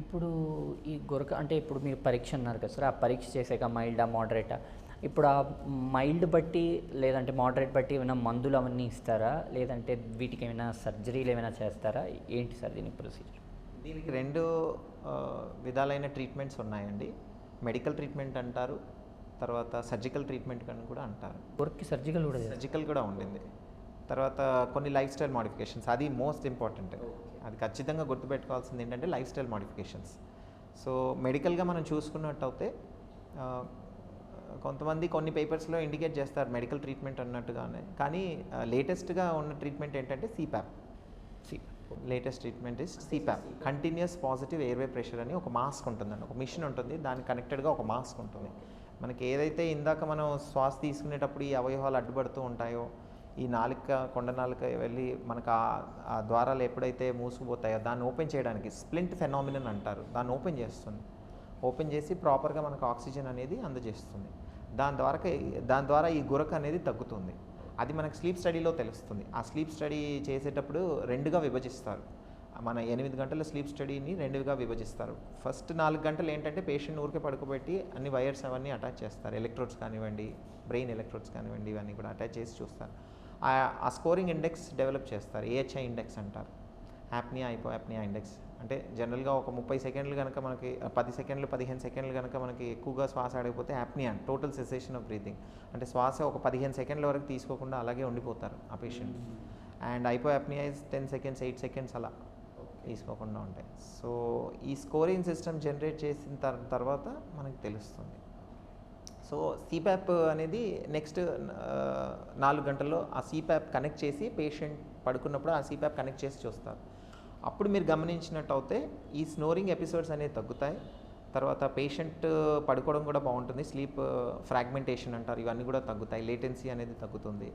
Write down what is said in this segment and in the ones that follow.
ఇప్పుడు ఈ గొరక అంటే ఇప్పుడు మీరు పరీక్ష అన్నారు కదా సార్, ఆ పరీక్ష చేసాక మైల్డా, మోడరేటా? ఇప్పుడు ఆ మైల్డ్ బట్టి లేదంటే మోడరేట్ బట్టి ఏమైనా మందులు అవన్నీ ఇస్తారా? లేదంటే వీటికి ఏమైనా సర్జరీలు ఏమైనా చేస్తారా? ఏంటి సార్ దీనికి ప్రొసీజర్? దీనికి 2 విధాలైన ట్రీట్మెంట్స్ ఉన్నాయండి. మెడికల్ ట్రీట్మెంట్ అంటారు. తర్వాత సర్జికల్ ట్రీట్మెంట్ అని కూడా అంటారు. గొరక్కి సర్జికల్ కూడా చేస్తారు? సర్జికల్ కూడా ఉండింది. తర్వాత కొన్ని లైఫ్ స్టైల్ మోడిఫికేషన్స్, అది మోస్ట్ ఇంపార్టెంట్. అది ఖచ్చితంగా గుర్తుపెట్టుకోవాల్సింది ఏంటంటే లైఫ్ స్టైల్ మోడిఫికేషన్స్. సో మెడికల్గా మనం చూసుకున్నట్టయితే కొంతమంది కొన్ని పేపర్స్లో ఇండికేట్ చేస్తారు మెడికల్ ట్రీట్మెంట్ అన్నట్టుగానే, కానీ లేటెస్ట్గా ఉన్న ట్రీట్మెంట్ ఏంటంటే CPAP. Latest treatment is CPAP, continuous positive airway pressure అని ఒక మాస్క్ ఉంటుందండి, ఒక మిషన్ ఉంటుంది, దానికి కనెక్టెడ్గా ఒక మాస్క్ ఉంటుంది. మనకి ఏదైతే ఇందాక మనం శ్వాస తీసుకునేటప్పుడు ఈ అవయవాలు అడ్డుపడుతూ ఉంటాయో, ఈ నాలుక కొండ నాలుక వెళ్ళి మనకు ఆ ద్వారాలు ఎప్పుడైతే మూసుకుపోతాయో దాన్ని ఓపెన్ చేయడానికి స్ప్లింట్ ఫెనామినన్ అంటారు, దాన్ని ఓపెన్ చేస్తుంది. ఓపెన్ చేసి ప్రాపర్గా మనకు ఆక్సిజన్ అనేది అందజేస్తుంది. దాని ద్వారా ఈ గురక అనేది తగ్గుతుంది. అది మనకు స్లీప్ స్టడీలో తెలుస్తుంది. ఆ స్లీప్ స్టడీ చేసేటప్పుడు 2గా విభజిస్తారు. మన 8 గంటల స్లీప్ స్టడీని 2గా విభజిస్తారు. ఫస్ట్ 4 గంటలు ఏంటంటే పేషెంట్ ఊరికే పడుకోబెట్టి అన్ని వైర్స్ అవన్నీ అటాచ్ చేస్తారు. ఎలక్ట్రోడ్స్ కానివ్వండి, బ్రెయిన్ ఎలక్ట్రోడ్స్ కానివ్వండి, ఇవన్నీ కూడా అటాచ్ చేసి చూస్తారు. ఆ స్కోరింగ్ ఇండెక్స్ డెవలప్ చేస్తారు, ఏహెచ్ఐ ఇండెక్స్ అంటారు. యాప్నియా, హైపోయాప్నియా ఇండెక్స్ అంటే జనరల్గా ఒక 30 సెకండ్లు కనుక మనకి 10 సెకండ్లు 15 సెకండ్లు కనుక మనకి ఎక్కువగా శ్వాస ఆడకపోతే apnoea, total cessation of breathing, అంటే శ్వాస ఒక 15 సెకండ్ల వరకు తీసుకోకుండా అలాగే ఉండిపోతారు ఆ patient. And hypopnoea is 10 seconds 8 seconds అలా తీసుకోకుండా ఉంటాయి. సో ఈ స్కోరింగ్ సిస్టమ్ జనరేట్ చేసిన తర్వాత మనకు తెలుస్తుంది. సో సిప్యాప్ అనేది నెక్స్ట్ 4 గంటల్లో ఆ సిప్యాప్ కనెక్ట్ చేసి పేషెంట్ పడుకున్నప్పుడు ఆ సిప్యాప్ కనెక్ట్ చేసి చూస్తారు. అప్పుడు మీరు గమనించినట్టు అయితే ఈ స్నోరింగ్ ఎపిసోడ్స్ అనేవి తగ్గుతాయి. తర్వాత పేషెంట్ పడుకోవడం కూడా బాగుంటుంది, స్లీప్ ఫ్రాగ్మెంటేషన్ అంటారు, ఇవన్నీ కూడా తగ్గుతాయి, లేటెన్సీ అనేది తగ్గుతుంది,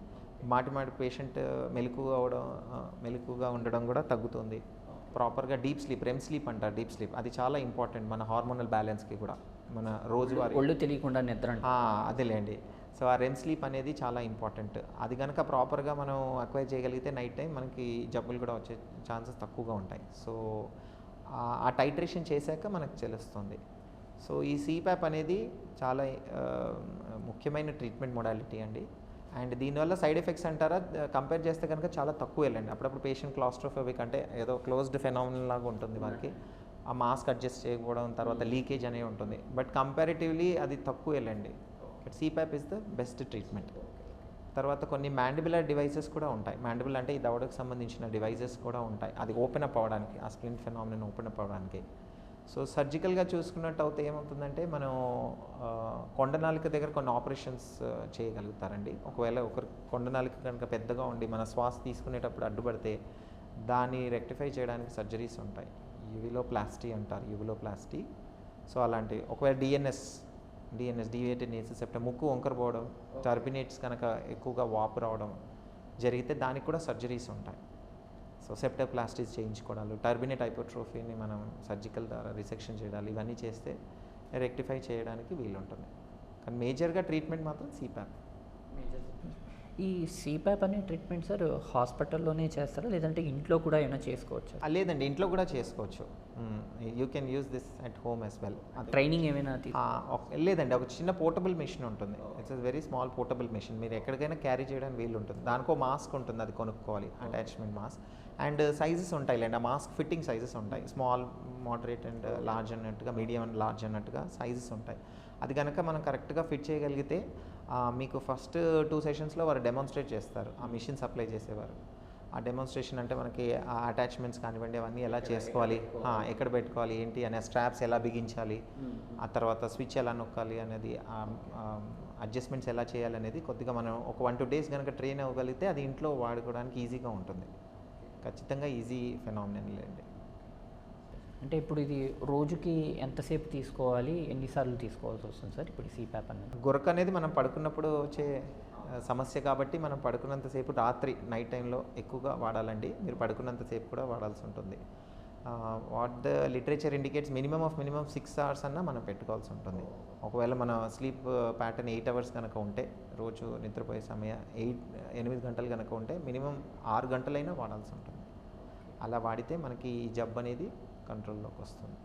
మాటి పేషెంట్ మెలకుగా ఉండడం కూడా తగ్గుతుంది. ప్రాపర్గా డీప్ స్లీప్, రెమ్ స్లీప్ అంటారు, డీప్ స్లీప్ అది చాలా ఇంపార్టెంట్ మన హార్మోనల్ బ్యాలెన్స్కి కూడా, మన రోజువారీ ఒళ్ళు తెలియకుండా నిద్ర. అదేలేండి. సో ఆ రెమ్ స్లీప్ అనేది చాలా ఇంపార్టెంట్. అది కనుక ప్రాపర్గా మనం అక్వైర్ చేయగలిగితే నైట్ టైం మనకి జబ్బులు కూడా వచ్చే ఛాన్సెస్ తక్కువగా ఉంటాయి. సో ఆ టైట్రేషన్ చేశాక మనకు తెలుస్తుంది. సో ఈ సిప్యాప్ అనేది చాలా ముఖ్యమైన ట్రీట్మెంట్ మొడాలిటీ అండి. అండ్ దీనివల్ల సైడ్ ఎఫెక్ట్స్ అంటారా, కంపేర్ చేస్తే కనుక చాలా తక్కువ వెళ్ళండి. అప్పుడప్పుడు పేషెంట్ క్లాస్ట్రోఫోబిక్ అంటే ఏదో క్లోజ్డ్ ఫెనామినన్ లాగా ఉంటుంది మనకి, ఆ మాస్క్ అడ్జస్ట్ చేయకపోవడం, తర్వాత లీకేజ్ అనేవి ఉంటుంది. బట్ కంపారిటివ్లీ అది తక్కువ వెళ్ళండి. But CPAP is the best treatment. తర్వాత కొన్ని మ్యాండిబులర్ డివైసెస్ కూడా ఉంటాయి. మ్యాండిబుల్ అంటే ఈ దవడకు సంబంధించిన డివైసెస్ కూడా ఉంటాయి, అది ఓపెన్ అప్ అవ్వడానికి, ఆ స్ప్లింట్ ఫెనామినన్ ఓపెన్ అప్ అవ్వడానికి. సో సర్జికల్గా చూసుకున్నట్టు అయితే ఏమవుతుందంటే మనం కొండనాలిక దగ్గర కొన్ని ఆపరేషన్స్ చేయగలుగుతారండి. ఒకవేళ కొండనాలిక కనుక పెద్దగా ఉండి మన శ్వాస తీసుకునేటప్పుడు అడ్డుపడితే దాన్ని రెక్టిఫై చేయడానికి సర్జరీస్ ఉంటాయి. యువిలోప్లాస్టీ అంటారు, యువిలోప్లాస్టీ. సో అలాంటివి. ఒకవేళ డిఎన్ఎస్ డివియేటెడ్ నేసల్ సెప్టమ్, ముక్కు వంకరపోవడం, టర్బినేట్స్ కనుక ఎక్కువగా వాపు రావడం జరిగితే దానికి కూడా సర్జరీస్ ఉంటాయి. సో సెప్టోప్లాస్టీస్ చేయించుకోవడాలు, టర్బినేట్ హైపోట్రోఫీని మనం సర్జికల్ ద్వారా రిసెక్షన్ చేయడాలు, ఇవన్నీ చేస్తే రెక్టిఫై చేయడానికి వీలుంటుంది. కానీ మేజర్గా ట్రీట్మెంట్ మాత్రం సిప్యాప్. ఈ సిప్యాప్ అనే ట్రీట్మెంట్ సార్ హాస్పిటల్లోనే చేస్తారా, లేదంటే ఇంట్లో కూడా ఏమైనా చేసుకోవచ్చా? లేదండి, ఇంట్లో కూడా చేసుకోవచ్చు. You can use this at home as well. Training ఏమైనా? లేదండి, ఒక చిన్న పోర్టబుల్ మెషిన్ ఉంటుంది. It's very small portable machine, మీరు ఎక్కడికైనా క్యారీ చేయడానికి వీలు ఉంటుంది. దానికో మాస్క్ ఉంటుంది, అది కొనుక్కోవాలి, అటాచ్మెంట్ మాస్క్. అండ్ సైజెస్ ఉంటాయిలేండి, ఆ మాస్క్ ఫిట్టింగ్ సైజెస్ ఉంటాయి. స్మాల్, మోడరేట్ అండ్ లార్జ్ అన్నట్టుగా, మీడియం అండ్ లార్జ్ అన్నట్టుగా సైజెస్ ఉంటాయి. అది కనుక మనం కరెక్ట్గా ఫిట్ చేయగలిగితే మీకు ఫస్ట్ 2 సెషన్స్లో వారు డెమాన్స్ట్రేట్ చేస్తారు, ఆ మిషన్ సప్లై చేసేవారు. ఆ డెమాన్స్ట్రేషన్ అంటే మనకి ఆ అటాచ్మెంట్స్ కానివ్వండి అవన్నీ ఎలా చేసుకోవాలి, ఎక్కడ పెట్టుకోవాలి ఏంటి అనే, స్ట్రాప్స్ ఎలా బిగించాలి, ఆ తర్వాత స్విచ్ ఎలా నొక్కాలి అనేది, అడ్జస్ట్మెంట్స్ ఎలా చేయాలి అనేది కొద్దిగా మనం ఒక 1-2 డేస్ కనుక ట్రైన్ అవ్వగలిగితే అది ఇంట్లో వాడుకోవడానికి ఈజీగా ఉంటుంది. ఖచ్చితంగా ఈజీ ఫెనామినన్ లేండి. అంటే ఇప్పుడు ఇది రోజుకి ఎంతసేపు తీసుకోవాలి, ఎన్నిసార్లు తీసుకోవాల్సి వస్తుంది సార్ ఇప్పుడు సిప్యాప్ అనేది? గురక అనేది మనం పడుకున్నప్పుడు వచ్చే సమస్య కాబట్టి మనం పడుకున్నంతసేపు రాత్రి నైట్ టైంలో ఎక్కువగా వాడాలండి. మీరు పడుకున్నంతసేపు కూడా వాడాల్సి ఉంటుంది. What the literature indicates minimum 6 hours అన్నా మనం పెట్టుకోవాల్సి ఉంటుంది. ఒకవేళ మన స్లీప్ ప్యాటర్న్ 8 అవర్స్ కనుక ఉంటే, రోజు నిద్రపోయే సమయం 8 గంటలు కనుక ఉంటే మినిమం 6 గంటలైనా వాడాల్సి ఉంటుంది. అలా వాడితే మనకి ఈ జబ్బు అనేది కంట్రోల్లోకి వస్తుంది.